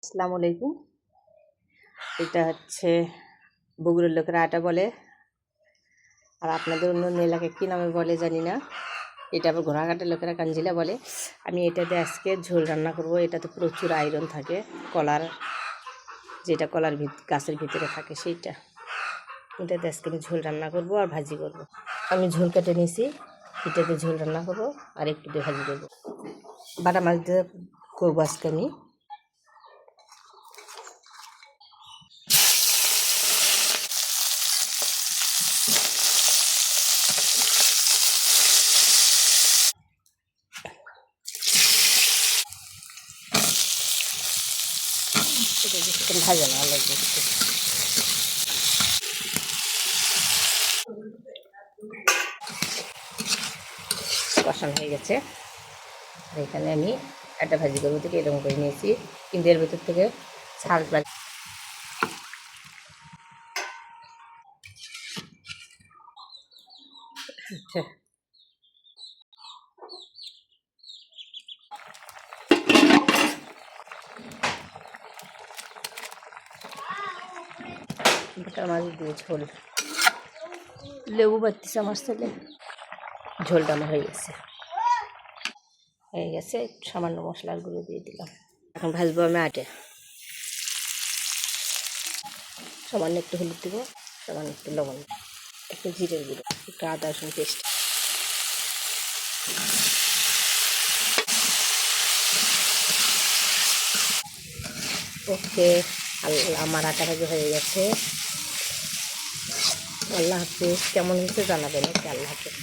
আসসালামু আলাইকুম। এটা হচ্ছে বগুড়ার লোকেরা আটা বলে, আর আপনাদের অন্য এলাকায় কী নামে বলে জানি না। এটা আবার ঘোড়াঘাটের লোকেরা কাঞ্জিলা বলে। আমি এটাতে আজকে ঝোল রান্না করব। এটাতে প্রচুর আয়রন থাকে, কলার যেটা কলার গাছের ভিতরে থাকে সেইটা। এটাতে আজকে আমি ঝোল রান্না করব আর ভাজি করব। আমি ঝোল কেটে নিয়েছি, এটাতে ঝোল রান্না করব আর একটু দিয়ে ভাজি করব। বাটা মাছ দিয়ে করবো আজকে আমি। ভাজা না লাগবে কষানো হয়ে গেছে। এখানে আমি একটা ভাজি করবো থেকে এরকম করে নিয়েছি, কিন্তু এর ভেতর থেকে ছাল আচ্ছা বাটা মাছ দিয়ে ঝোল, লেবু বাড়তেছে আমার ছেলে। ঝোলটা আমার হয়ে গেছে সামান্য মশলার গুঁড়ো দিয়ে দিলাম। এখন ভাজবো আমি আটে। সামান্য একটু হলুদ দিব, সামান্য একটু লবণ, একটু জিরের গুঁড়ো, একটু আদা রসুন পেস্ট। ওকে, আমার আটা ভাজি হয়ে গেছে। আল্লাহ হাফিজ। কেমন হয়েছে জানাবেন। ওকে, আল্লাহ হাফিজ।